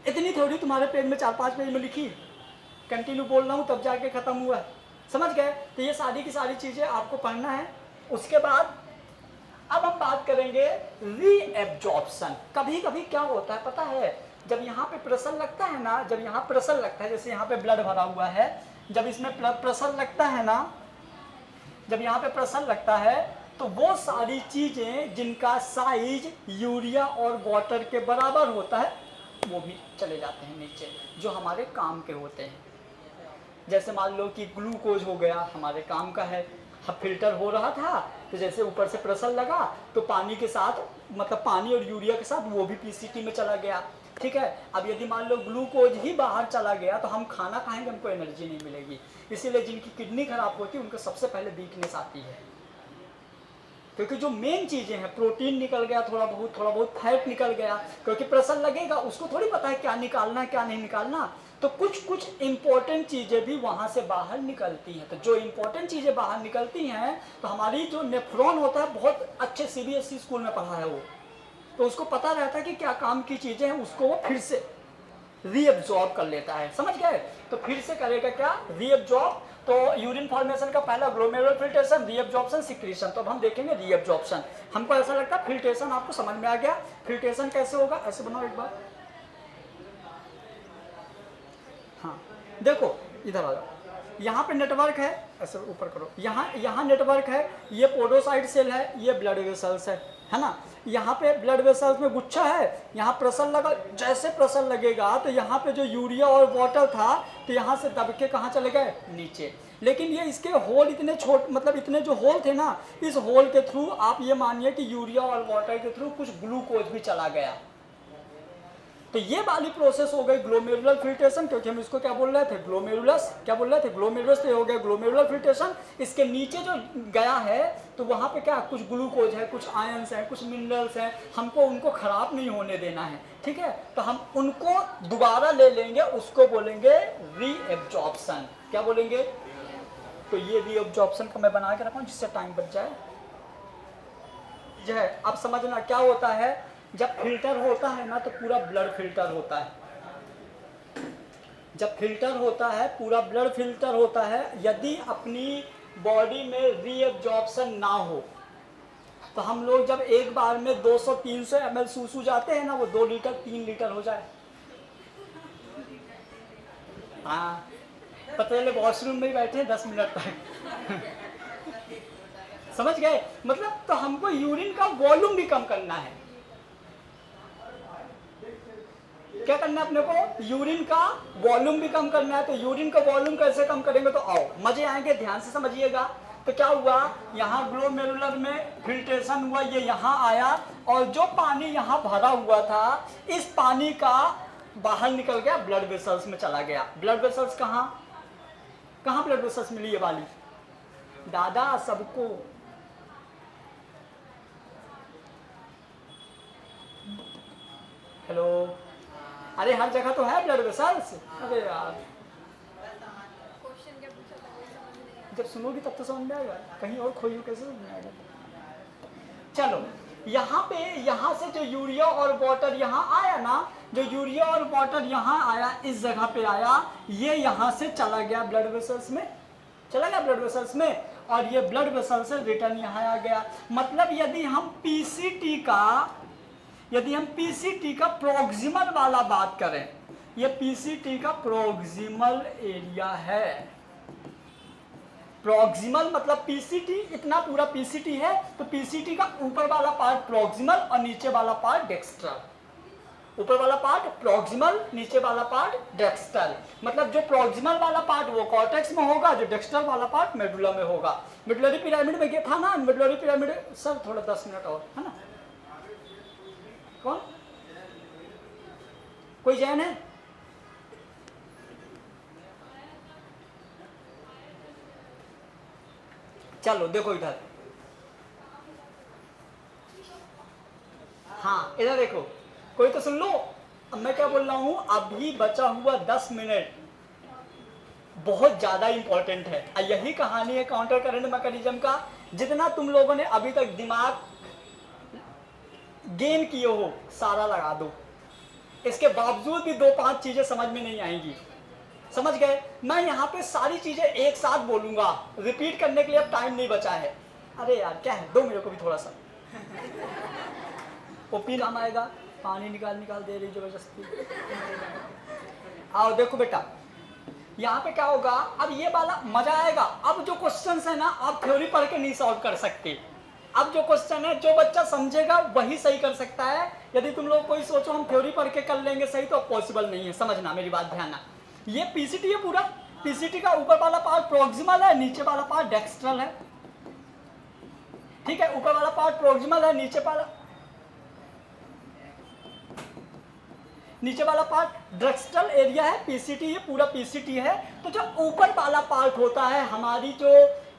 [SPEAKER 1] इतनी थ्योरी तुम्हारे पेज में 4-5 पेज में लिखी, कंटिन्यू बोल रहा हूँ तब जाके खत्म हुआ है, समझ गए? तो ये सारी की सारी चीजें आपको पढ़ना है। उसके बाद अब हम बात करेंगे रीएब्जॉर्प्शन। कभी कभी क्या होता है पता है? जब यहाँ पे प्रेशर लगता है ना, जब यहाँ प्रेशर लगता है, जैसे यहाँ पे ब्लड भरा हुआ है, जब इसमें प्रेशर लगता है ना, जब यहाँ पे प्रेशर लगता है तो वो सारी चीजें जिनका साइज यूरिया और वाटर के बराबर होता है वो भी चले जाते हैं नीचे, जो हमारे काम के होते हैं। जैसे मान लो कि ग्लूकोज हो गया, हमारे काम का है। अब फिल्टर हो रहा था तो जैसे ऊपर से प्रेशर लगा तो पानी के साथ, मतलब पानी और यूरिया के साथ वो भी पीसीटी में चला गया, ठीक है। अब यदि मान लो ग्लूकोज ही बाहर चला गया तो हम खाना खाएंगे, हमको एनर्जी नहीं मिलेगी। इसीलिए जिनकी किडनी खराब होती है उनको सबसे पहले वीकनेस आती है, क्योंकि जो मेन चीजें हैं, प्रोटीन निकल गया, थोड़ा बहुत फैट निकल गया, क्योंकि प्रेशर लगेगा, उसको थोड़ी पता है क्या निकालना है क्या नहीं निकालना। तो कुछ इंपॉर्टेंट चीजें भी वहां से बाहर निकलती हैं। तो जो इंपॉर्टेंट चीजें बाहर निकलती हैं, तो हमारी जो नेफ्रॉन होता है, बहुत अच्छे सीबीएसई स्कूल में पढ़ा है वो, तो उसको पता रहता है कि क्या काम की चीजें हैं, उसको वो फिर से रीअब्जॉर्ब कर लेता है, समझ गए? तो फिर से करेगा क्या? रीअब्जॉर्ब। तो यूरिन फॉर्मेशन का पहला ग्लोमेरुलर फिल्ट्रेशन, रीअब्जॉर्प्शन, सिक्रीशन। तो अब हम देखेंगे रीअब्जॉर्प्शन। हमको ऐसा लगता है फिल्ट्रेशन आपको समझ में आ गया। फिल्ट्रेशन कैसे होगा? ऐसे बनाओ एक बार, हाँ देखो इधर आ जाओ, यहाँ पे नेटवर्क है, ऐसे ऊपर करो, यहाँ नेटवर्क है, ये पोडोसाइट सेल है, ये ब्लड वेसल्स है ना। यहाँ पे ब्लड वेसल्स में गुच्छा है, यहाँ प्रेशर लगा, जैसे प्रेशर लगेगा तो यहाँ पे जो यूरिया और वाटर था तो यहाँ से दब के कहाँ चले गए? नीचे। लेकिन ये इसके होल इतने छोटे, मतलब इतने जो होल थे ना, इस होल के थ्रू आप ये मानिए कि यूरिया और वाटर के थ्रू कुछ ग्लूकोज भी चला गया। तो ये वाली प्रोसेस हो गई ग्लोमेरुलर फिल्ट्रेशन, क्योंकि हम इसको क्या बोल रहे थे? ग्लोमेरुलस। क्या बोल रहे थे? ग्लोमेरुलस। तो हो गया ग्लोमेरुलर फिल्ट्रेशन। इसके नीचे जो गया है तो वहाँ पे क्या, कुछ ग्लूकोज है, कुछ आयंस है, कुछ मिनरल्स हैं, हमको उनको खराब नहीं होने देना है, ठीक है। तो हम उनको दोबारा ले लेंगे, उसको बोलेंगे रीएब्जॉर्प्शन। क्या बोलेंगे? तो ये रीएब्जॉर्प्शन का मैं बना के रखा हूँ जिससे टाइम बच जाए। जो है अब समझना क्या होता है, जब फिल्टर होता है ना तो पूरा ब्लड फिल्टर होता है। जब फिल्टर होता है पूरा ब्लड फिल्टर होता है। यदि अपनी बॉडी में रीएब्जॉर्प्शन ना हो। तो हम लोग जब एक बार में 200-300 ml सूसू जाते हैं ना, वो 2 लीटर 3 लीटर हो जाए। हाँ, पता चले वॉशरूम में ही बैठे हैं 10 मिनट तक। समझ गए? मतलब तो हमको यूरिन का वॉल्यूम भी कम करना है। क्या करना है अपने को? यूरिन का वॉल्यूम भी कम करना है। तो यूरिन का वॉल्यूम कैसे कम करेंगे? तो आओ मजे आएंगे, ध्यान से समझिएगा। तो क्या हुआ, यहाँ ग्लोमेरुलर में फिल्ट्रेशन हुआ, ये यहाँ आया, और जो पानी यहाँ भरा हुआ था, इस पानी का बाहर निकल गया, ब्लड वेसल्स में चला गया। ब्लड वेसल्स कहाँ कहाँ ब्लड वेसल्स मिली ये वाली? दादा सबको। हेलो, अरे हर जगह तो है ब्लड वेसल्स। अरे यार, जब सुनोगी तब तो समझ में आएगा, कहीं और खोई हो कैसे समझ में आएगा? चलो, यहाँ पे, यहाँ से जो यूरिया और वाटर यहाँ आया ना, जो यूरिया और वाटर यहाँ आया, इस जगह पे आया, ये यहाँ से चला गया ब्लड वेसल्स में, चला गया ब्लड वेसल्स में, और ये ब्लड वेसल से रिटर्न यहाँ आ गया। मतलब यदि हम पीसीटी का प्रोक्सिमल वाला बात करें, ये पीसीटी का प्रोक्सिमल एरिया है। प्रोक्सिमल मतलब पीसीटी, इतना पूरा पीसीटी है, तो पीसीटी का ऊपर वाला पार्ट प्रोक्सिमल और नीचे वाला पार्ट डेक्स्ट्रल। ऊपर वाला पार्ट प्रोक्सिमल, नीचे वाला पार्ट डेक्स्ट्रल। मतलब जो प्रोक्सिमल वाला पार्ट वो कॉर्टेक्स में होगा, जो डेक्स्ट्रल वाला पार्ट मेडुला में होगा। मेडुलरी पिरामिड में था ना, मेडुलरी पिरामिड। सर थोड़ा 10 मिनट और, है ना? कौन, कोई जैन है? चलो देखो इधर, हाँ इधर देखो, कोई तो सुन लो। अब मैं क्या बोल रहा हूं, अभी बचा हुआ 10 मिनट बहुत ज्यादा इंपॉर्टेंट है। यही कहानी है काउंटर करंट मैकेनिज्म का। जितना तुम लोगों ने अभी तक दिमाग गेन किए हो, सारा लगा दो। इसके बावजूद भी 2-5 चीजें समझ में नहीं आएंगी। समझ गए? मैं यहाँ पे सारी चीजें एक साथ बोलूंगा, रिपीट करने के लिए अब टाइम नहीं बचा है। अरे यार क्या है, दो मेरे को भी थोड़ा सा। ओपी नाम आएगा, पानी निकाल दे रही जबरदस्ती। आओ देखो बेटा, यहाँ पे क्या होगा, अब ये वाला मजा आएगा। अब जो क्वेश्चन है ना, आप थ्योरी पढ़ के नहीं सॉल्व कर सकते। अब जो क्वेश्चन है, जो बच्चा समझेगा वही सही कर सकता है। यदि तुम लोग कोई सोचो हम थ्योरी पढ़ के कर लेंगे सही, तो पॉसिबल नहीं है। समझना मेरी बात, ध्यान। ये पीसीटी है पूरा। पीसीटी का ऊपर वाला पार्ट प्रोक्सिमल है, नीचे वाला पार्ट डेक्स्ट्रल है। ठीक है, ऊपर वाला पार्ट प्रोक्सिमल है, नीचे वाला पार्ट डेक्स्ट्रल एरिया है। पीसीटी, ये पूरा पीसीटी है। तो जो ऊपर वाला पार्ट होता है, हमारी जो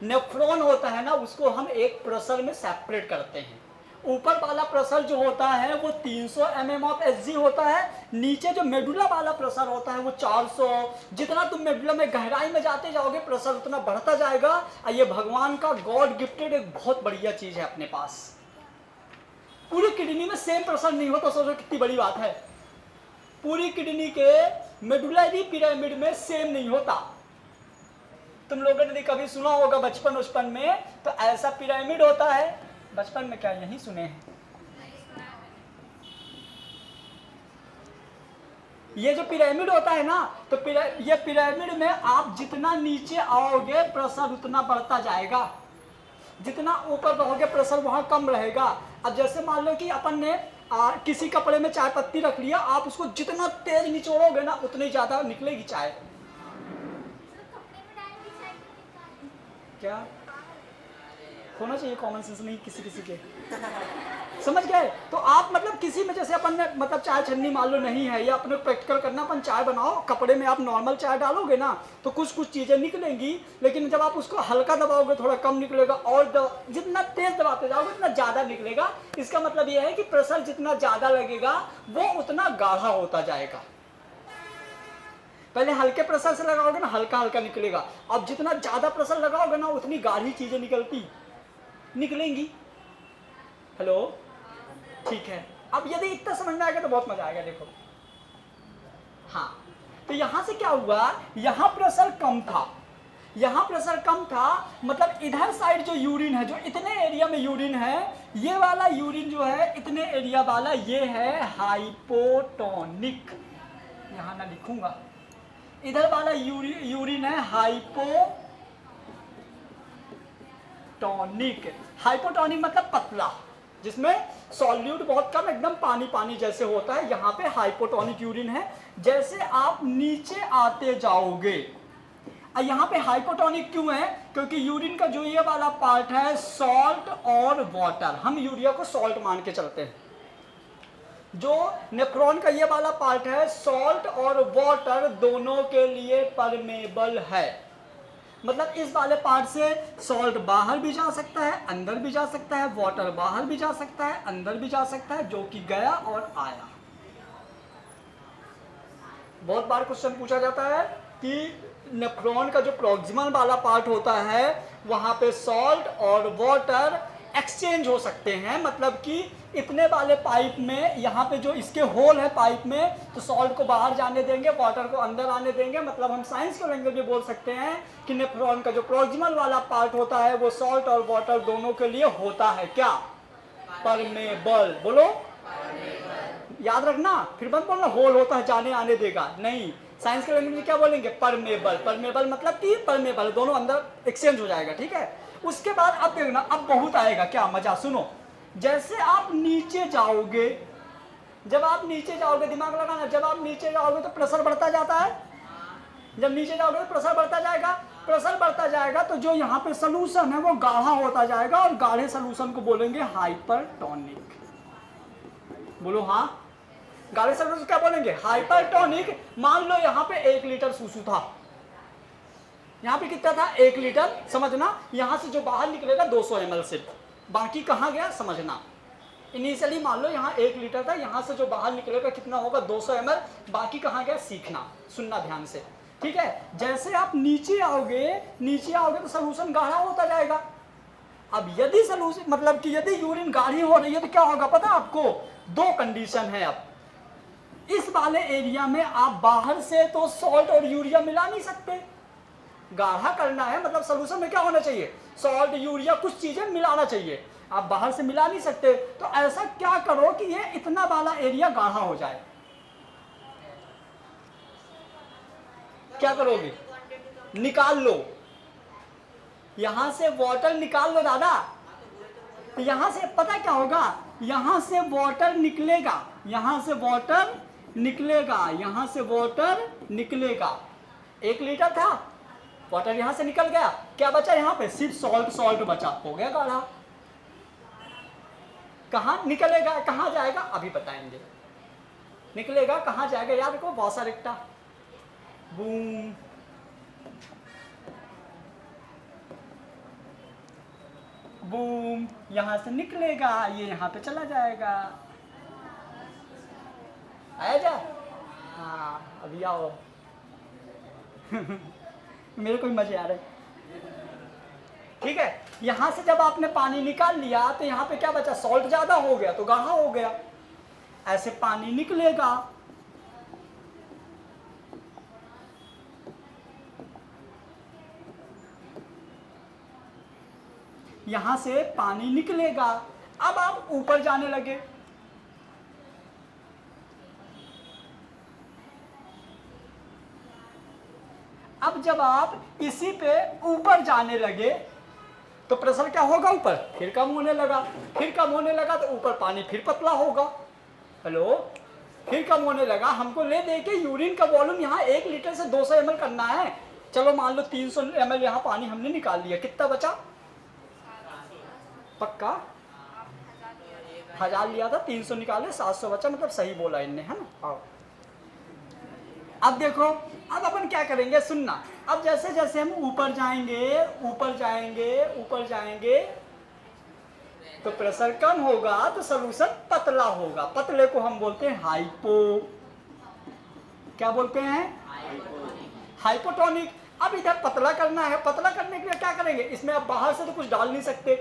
[SPEAKER 1] नेफ्रॉन होता है ना, उसको हम एक प्रेशर में सेपरेट करते हैं। ऊपर वाला प्रेशर जो होता है वो 300 mm ऑफ Hg होता है। नीचे जो मेडुला वाला प्रेशर होता है वो 400। जितना तुम मेडुला में गहराई में जाते जाओगे, प्रेशर उतना बढ़ता जाएगा। ये भगवान का गॉड गिफ्टेड एक बहुत बढ़िया चीज है अपने पास। पूरी किडनी में सेम प्रेशर नहीं होता। सोचो कितनी बड़ी बात है। पूरी किडनी के मेडुलरी पिरामिड में सेम नहीं होता। तुम लोगों ने कभी सुना होगा बचपन में, तो ऐसा पिरामिड होता है। बचपन में क्या यही सुने हैं? ये जो पिरामिड होता है ना, तो ये पिरामिड में आप जितना नीचे आओगे प्रेशर उतना बढ़ता जाएगा। जितना ऊपर रहोगे प्रेशर वहां कम रहेगा। अब जैसे मान लो कि अपन ने किसी कपड़े में चाय पत्ती रख लिया, आप उसको जितना तेज निचोड़ोगे ना, उतनी ज्यादा निकलेगी चाय। क्या होना चाहिए कॉमन सेंस नहीं किसी के। समझ गए? तो आप मतलब किसी में, जैसे अपन ने मतलब चाय छन्नी मान लो नहीं है, या अपने प्रैक्टिकल करना, अपन चाय बनाओ, कपड़े में आप नॉर्मल चाय डालोगे ना, तो कुछ चीजें निकलेंगी। लेकिन जब आप उसको हल्का दबाओगे थोड़ा कम निकलेगा, और जितना तेज दबाते जाओगे उतना ज्यादा निकलेगा। इसका मतलब यह है कि प्रेशर जितना ज्यादा लगेगा वो उतना गाढ़ा होता जाएगा। पहले हल्के प्रेशर से लगाओगे ना, हल्का हल्का निकलेगा। अब जितना ज्यादा प्रेशर लगाओगे ना, उतनी गाढ़ी चीजें निकलेंगी। हेलो, ठीक है। अब यदि इतना समझ में आएगा तो बहुत मजा आएगा। देखो, हाँ, तो यहां से क्या हुआ, यहां प्रेशर कम था, यहाँ प्रेशर कम था, मतलब इधर साइड जो यूरिन है, जो इतने एरिया में यूरिन है, ये वाला यूरिन जो है इतने एरिया वाला, ये है हाइपोटोनिक। यहाँ ना लिखूंगा, इधर वाला यूरिन है हाइपोटोनिक। हाइपोटोनिक मतलब पतला, जिसमें सॉल्यूट बहुत कम, एकदम पानी पानी जैसे होता है, यहाँ पे हाइपोटोनिक यूरिन है। जैसे आप नीचे आते जाओगे, यहाँ पे हाइपोटोनिक क्यों है? क्योंकि यूरिन का जो ये वाला पार्ट है सॉल्ट और वाटर, हम यूरिया को सॉल्ट मान के चलते हैं। जो नेफ्रॉन का ये वाला पार्ट है सॉल्ट और वाटर दोनों के लिए परमेबल है। मतलब इस वाले पार्ट से सॉल्ट बाहर भी जा सकता है, अंदर भी जा सकता है, वाटर बाहर भी जा सकता है, अंदर भी जा सकता है, जो कि गया और आया। बहुत बार क्वेश्चन पूछा जाता है कि नेफ्रॉन का जो प्रॉक्सिमल वाला पार्ट होता है वहां पे सॉल्ट और वाटर एक्सचेंज हो सकते हैं। मतलब कि इतने वाले पाइप में, यहाँ पे जो इसके होल है पाइप में, तो सॉल्ट को बाहर जाने देंगे, वाटर को अंदर आने देंगे। मतलब हम साइंस के लैंग्वेज में बोल सकते हैं कि नेफ्रॉन का जो प्रॉक्सिमल वाला पार्ट होता है वो सॉल्ट और वाटर दोनों के लिए होता है क्या? परमेबल। बोलो याद रखना, फिर मत बोलना होल होता है जाने आने देगा, नहीं। साइंस के लैंग्वेज में क्या बोलेंगे? परमेबल। परमेबल मतलब कि परमेबल, दोनों अंदर एक्सचेंज हो जाएगा, ठीक है। उसके बाद अब देखना, अब बहुत आएगा, क्या मजा, सुनो। जैसे आप नीचे जाओगे, जब आप नीचे जाओगे, दिमाग लगाना, जब आप नीचे जाओगे तो प्रेशर बढ़ता जाता है। जब नीचे जाओगे तो प्रेशर बढ़ता जाएगा, प्रेशर बढ़ता जाएगा तो जो यहाँ पे सोल्यूशन है वो गाढ़ा होता जाएगा, और गाढ़े सोल्यूशन को बोलेंगे हाइपरटोनिक। बोलो हाँ, गाढ़े सोल्यूशन क्या बोलेंगे? हाइपरटोनिक। मान लो यहाँ पे 1 लीटर सूसू था, यहाँ पे कितना था? 1 लीटर। समझना, यहाँ से जो बाहर निकलेगा 200 ml सिर्फ, बाकी कहाँ गया समझना। इनिशियली मान लो यहाँ 1 लीटर था, यहाँ से जो बाहर निकलेगा कितना होगा? 200 ml, बाकी कहाँ गया? सीखना, सुनना ध्यान से, ठीक है। जैसे आप नीचे आओगे, नीचे आओगे तो सोल्यूशन गाढ़ा होता जाएगा। अब यदि सोल्यूशन, मतलब कि यदि यूरिन गाढ़ी हो रही है तो क्या होगा पता है आपको? 2 कंडीशन है। अब इस वाले एरिया में आप बाहर से तो सॉल्ट और यूरिया मिला नहीं सकते, गाढ़ा करना है, मतलब सोल्यूशन में क्या होना चाहिए? सॉल्ट, यूरिया, कुछ चीजें मिलाना चाहिए। आप बाहर से मिला नहीं सकते, तो ऐसा क्या करो कि ये इतना वाला एरिया गाढ़ा हो जाए। क्या करोगे? निकाल लो, यहां से वाटर निकाल लो दादा। यहां से पता क्या होगा? यहां से वाटर निकलेगा, यहां से वाटर निकलेगा, यहां से वाटर निकलेगा। 1 लीटर था, वाटर यहां से निकल गया, क्या बचा यहाँ पे? सिर्फ सॉल्ट, सॉल्ट बचा, हो गया गाढ़ा। कहाँ निकलेगा, कहाँ जाएगा? अभी बताएंगे। निकलेगा कहाँ जाएगा? याद रखो, वॉशर एकटा, बूम, बूम, यहां से निकलेगा, ये यहाँ पे चला जाएगा। आया जा? हाँ, अभी आओ। मेरे को भी मजे आ रहे, ठीक है। यहां से जब आपने पानी निकाल लिया तो यहाँ पे क्या बचा? सॉल्ट ज्यादा हो गया तो गाढ़ा हो गया, ऐसे पानी निकलेगा। यहां से पानी निकलेगा। अब आप ऊपर जाने लगे, अब जब आप इसी पे ऊपर जाने लगे तो प्रेशर क्या होगा? ऊपर फिर कम होने लगा, फिर कम होने लगा तो ऊपर पानी फिर पतला होगा। हेलो, फिर कम होने लगा। हमको ले दे के यूरिन का वॉल्यूम यहाँ 1 लीटर से 200 ml करना है। चलो मान लो 300 ml यहाँ पानी हमने निकाल लिया, कितना बचा? पक्का 1000 लिया था, 300 निकाले, 700 बचा, मतलब सही बोला इनने, है ना। आओ अब देखो, अब अपन क्या करेंगे, सुनना। अब जैसे जैसे हम ऊपर जाएंगे, ऊपर जाएंगे, ऊपर जाएंगे तो प्रेशर कम होगा तो सोल्यूशन पतला होगा। पतले को हम बोलते हैं हाइपो, क्या बोलते हैं? हाइपोटोनिक। अब इधर पतला करना है, पतला करने के लिए क्या करेंगे? इसमें आप बाहर से तो कुछ डाल नहीं सकते।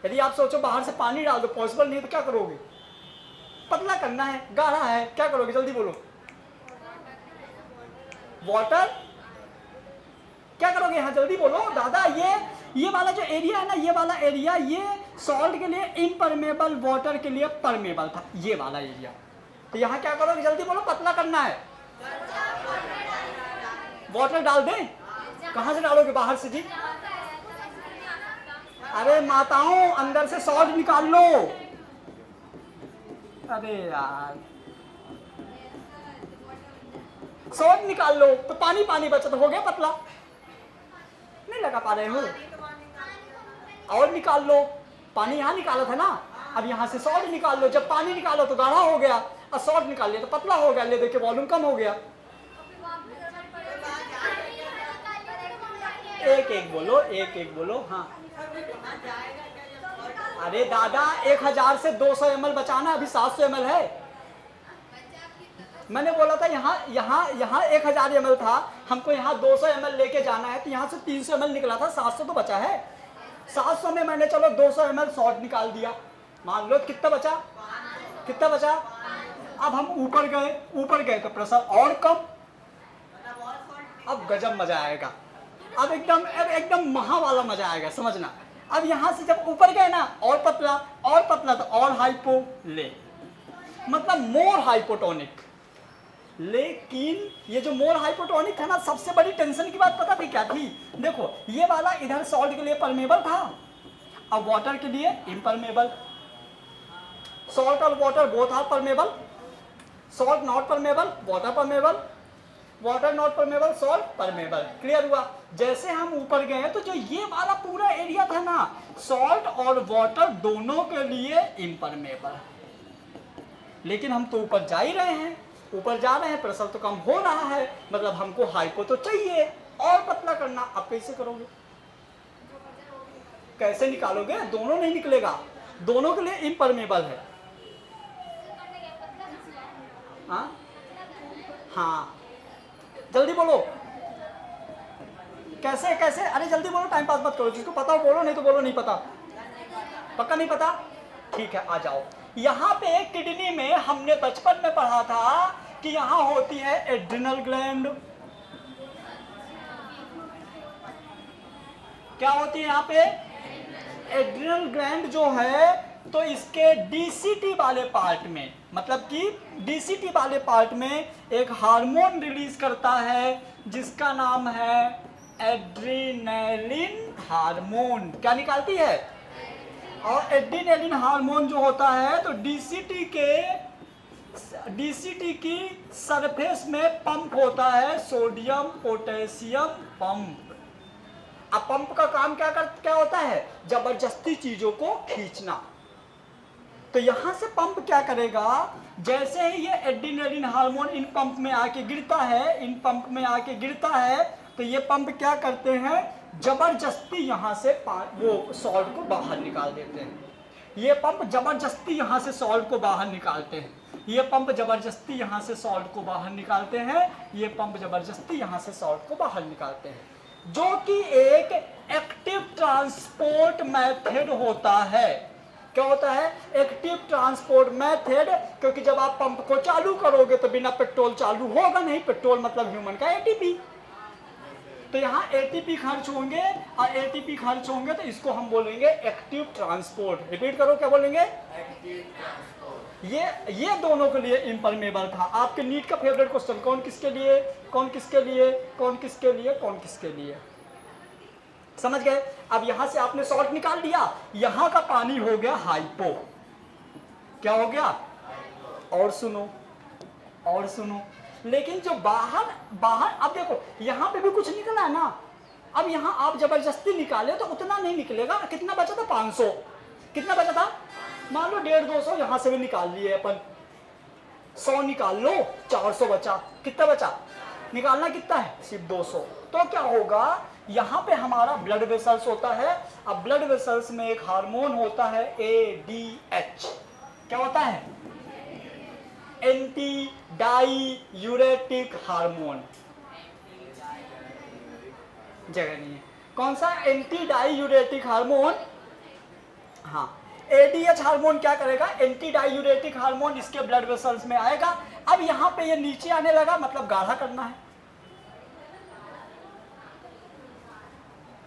[SPEAKER 1] यदि आप सोचो बाहर से पानी डाल दो, पॉसिबल नहीं, तो क्या करोगे? पतला करना है, गाढ़ा है, क्या करोगे? जल्दी बोलो। वाटर क्या करोगे यहाँ, जल्दी बोलो दादा। ये वाला जो एरिया है ना, ये वाला एरिया, ये सॉल्ट के लिए इम्परमेबल, वाटर के लिए परमेबल था, ये वाला एरिया। तो यहाँ क्या करोगे, जल्दी बोलो, पतला करना है। वाटर डाल दें? कहाँ से डालोगे, बाहर से जी? अरे माताओं, अंदर से सॉल्ट निकाल लो। अरे यार, सॉल्ट निकाल लो तो पानी पानी बचा, तो हो गया पतला। नहीं लगा पा रहे हो? और निकाल लो, पानी यहाँ निकाला था ना, अब यहाँ से सॉल्ट निकाल लो। जब पानी निकालो तो गाढ़ा हो गया, और सॉल्ट निकाल लिया तो पतला हो गया। ले देखिए वॉल्यूम कम हो गया। एक एक बोलो, एक एक बोलो। हाँ अरे दादा, 1000 से 200 ml बचाना, अभी 700 ml है। मैंने बोला था यहाँ 1000 ml था, हमको यहाँ 200 ml लेके जाना है, तो यहाँ से 300 ml निकला था, 700 तो बचा है। 700 में मैंने चलो 200 ml सॉल्ट निकाल दिया, मान लो कितना बचा, कितना बचा। अब हम ऊपर गए तो प्रेशर और कम, अब गजब मजा आएगा, अब एकदम महा वाला मजा आएगा, समझना। अब यहाँ से जब ऊपर गए ना, और पतला तो और हाइपो, ले मतलब मोर हाइपोटोनिक। लेकिन ये जो मोर हाइपोटोनिक था ना, सबसे बड़ी टेंशन की बात पता थी क्या थी? देखो ये वाला इधर सॉल्ट के लिए परमेबल था, अब वाटर के लिए इम्परमेबल। सॉल्ट और water both are permeable, salt not permeable, water permeable, water not permeable, salt permeable. Clear हुआ? जैसे हम ऊपर गए तो जो ये वाला पूरा एरिया था ना, सॉल्ट और वाटर दोनों के लिए इम्परमेबल। लेकिन हम तो ऊपर जा ही रहे हैं, ऊपर जा रहे हैं, प्रेशर तो कम हो रहा है, मतलब हमको हाइपो तो चाहिए, और पतला करना। अब कैसे करोगे, कैसे निकालोगे? दोनों नहीं निकलेगा, दोनों के लिए इम्परमेबल है। हाँ जल्दी बोलो, कैसे कैसे? अरे जल्दी बोलो, टाइम पास मत करो, जिसको पता हो बोलो, नहीं तो बोलो नहीं पता। पक्का नहीं पता? ठीक है, आ जाओ। यहाँ पे किडनी में हमने बचपन में पढ़ा था कि यहाँ होती है एड्रिनल ग्लैंड। क्या होती है यहाँ पे? एड्रिनल ग्लैंड जो है, तो इसके डीसीटी वाले पार्ट में, मतलब कि डीसीटी वाले पार्ट में एक हार्मोन रिलीज करता है जिसका नाम है एड्रिनलिन हार्मोन। क्या निकालती है? और एड्रिनलिन हार्मोन जो होता है, तो डीसीटी की सरफेस में पंप होता है, सोडियम पोटेशियम पंप। अब पंप का काम क्या होता है? जबरदस्ती चीजों को खींचना। तो यहां से पंप क्या करेगा, जैसे ही ये एड्रिनलिन हार्मोन इन पंप में आके गिरता है, तो ये पंप क्या करते हैं, जबरदस्ती यहां से वो सॉल्ट को बाहर निकाल देते हैं। ये पंप जबरदस्ती यहां से सॉल्ट को बाहर निकालते हैं, ये पंप जबरदस्ती यहां से सॉल्ट को बाहर निकालते हैं, ये पंप जबरदस्ती यहां से सॉल्ट को बाहर निकालते हैं, जो कि एक एक्टिव ट्रांसपोर्ट मेथड होता है। क्या होता है? Active transport method. क्योंकि जब आप पंप को चालू करोगे तो बिना पेट्रोल चालू होगा नहीं, पेट्रोल मतलब ह्यूमन का एटीपी। तो यहाँ एटीपी खर्च होंगे, और एटीपी खर्च होंगे तो इसको हम बोलेंगे एक्टिव ट्रांसपोर्ट। रिपीट करो, क्या बोलेंगे? Active transport. ये दोनों के लिए इम्परमेबल था। आपके नीट का फेवरेट क्वेश्चन, कौन किसके लिए, कौन किसके लिए, कौन किसके लिए, कौन किसके लिए। समझ गए? अब यहां से आपने सॉल्ट निकाल दिया, यहां का पानी हो गया हाइपो। क्या हो गया? और सुनो, लेकिन जो बाहर अब देखो, यहां पे भी कुछ निकला है ना। अब यहां आप जबरदस्ती निकाले तो उतना नहीं निकलेगा। कितना बचा था? 500। कितना बचा था? मान लो 150-200 यहां से भी निकाल लिए अपन, 100 निकाल लो, 400 बचा। कितना बचा? निकालना कितना है? सिर्फ 200। तो क्या होगा, यहाँ पे हमारा ब्लड वेसल्स होता है। अब ब्लड वेसल्स में एक हार्मोन होता है ADH। क्या होता है? Anti diuretic hormone. जगह नहीं है। कौन सा? Anti diuretic hormone. हाँ, ADH हार्मोन क्या करेगा? एंटी डाईयूरेटिक हार्मोन इसके ब्लड वेसल्स में आएगा। अब यहाँ पे ये नीचे आने लगा, मतलब गाढ़ा करना है।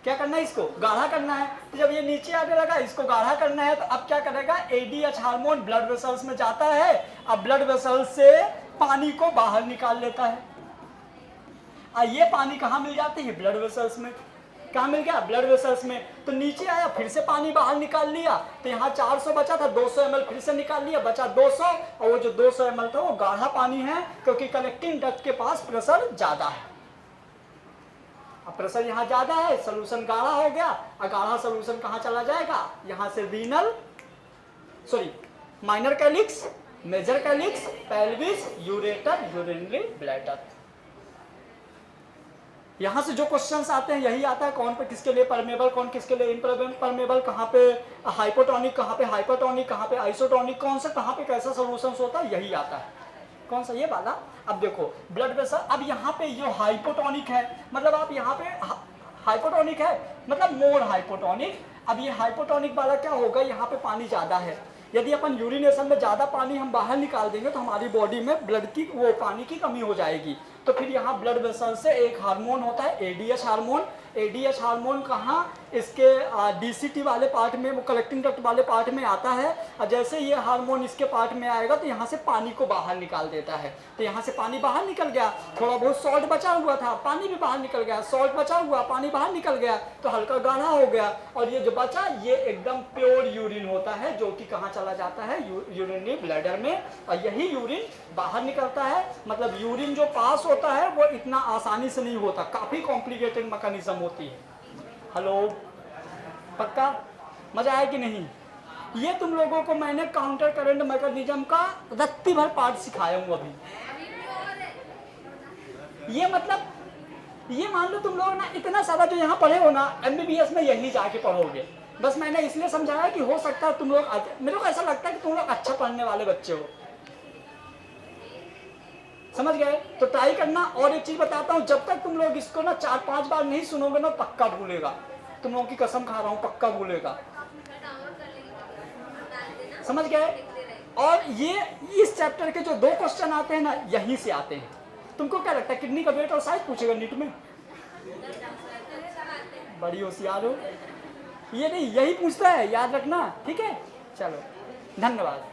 [SPEAKER 1] क्या करना है, इसको गाढ़ा करना है। तो जब ये नीचे आने लगा, इसको गाढ़ा करना है, तो अब क्या करेगा, एडीएच हार्मोन ब्लड वेसल्स में जाता है। अब ब्लड वेसल्स से पानी को बाहर निकाल लेता है। ये पानी कहाँ मिल जाती है, ब्लड वेसल्स में। कहाँ मिल गया, ब्लड वेसल्स में। तो नीचे आया, फिर से पानी बाहर निकाल लिया, तो यहाँ 400 बचा था, 200 ml फिर से निकाल लिया, बचा 200। और वो जो 200 ml था वो गाढ़ा पानी है, क्योंकि कलेक्टिंग डक्ट के पास प्रेशर ज्यादा है। अब प्रेशर यहाँ ज्यादा है, सोल्यूशन गाढ़ा हो गया। और गाढ़ा सोल्यूशन कहाँ चला जाएगा, यहाँ से renal minor calyx, major calyx, pelvis, ureter, urinary bladder. यहाँ से जो क्वेश्चंस आते हैं यही आता है, कौन पे किसके लिए परमेबल, कौन किसके लिए इम्परमेबल, कहाँ पे हाइपोटोनिक, कहाँ पे हाइपरटोनिक, कहाँ पे आइसोटोनिक, कौन सा कहाँ पे कैसा सोल्यूशन होता है, यही आता है। कौन सा, ये वाला। अब देखो ब्लड प्रेशर, अब यहाँ पे जो हाइपोटोनिक है, मतलब आप यहाँ पे हाइपोटोनिक है मतलब मोर हाइपोटोनिक। अब ये हाइपोटोनिक वाला क्या होगा, यहाँ पे पानी ज़्यादा है। यदि अपन यूरिनेशन में ज़्यादा पानी हम बाहर निकाल देंगे तो हमारी बॉडी में ब्लड की वो पानी की कमी हो जाएगी। तो फिर यहाँ ब्लड वेसल से एक हार्मोन होता है एडीएच हार्मोन। एडीएच हार्मोन कहाँ, इसके डीसीटी वाले पार्ट में, वो कलेक्टिंग डक्ट वाले पार्ट में आता है। और जैसे ये हार्मोन इसके पार्ट में आएगा तो यहाँ से पानी को बाहर निकाल देता है। तो यहाँ से पानी बाहर निकल गया, थोड़ा बहुत सॉल्ट बचा हुआ था, पानी भी बाहर निकल गया, सॉल्ट बचा हुआ, पानी बाहर निकल गया, तो हल्का गाढ़ा हो गया। और ये जो बचा ये एकदम प्योर यूरिन होता है, जो कि कहाँ चला जाता है, यूरिनरी ब्लैडर में। और यही यूरिन बाहर निकलता है। मतलब यूरिन जो पास होता है वो इतना आसानी से नहीं होता, काफ़ी कॉम्प्लिकेटेड मैकेनिज्म होती है। हेलो, पक्का मजा आया कि नहीं? ये तुम लोगों को मैंने काउंटर करंट मैकेनिज्म का रत्ती भर पार्ट सिखाया हूँ अभी। ये मतलब ये मान लो तुम लोग ना इतना सारा जो यहाँ पढ़े हो ना, एमबीबीएस में यही जाके पढ़ोगे। बस मैंने इसलिए समझाया कि हो सकता है तुम लोग, मेरे को ऐसा लगता है कि तुम लोग अच्छा पढ़ने वाले बच्चे हो, समझ गए? तो ट्राई करना। और एक चीज बताता हूँ, जब तक तुम लोग इसको ना 4-5 बार नहीं सुनोगे ना, पक्का भूलेगा। तुम लोगों की कसम खा रहा हूँ, पक्का भूलेगा, समझ गए? और ये इस चैप्टर के जो 2 क्वेश्चन आते हैं ना, यहीं से आते हैं। तुमको क्या लगता है किडनी का वेट और साइज पूछेगा नीट में? बड़ी होशियार हो। ये नहीं, यही पूछता है, याद रखना, ठीक है? चलो, धन्यवाद।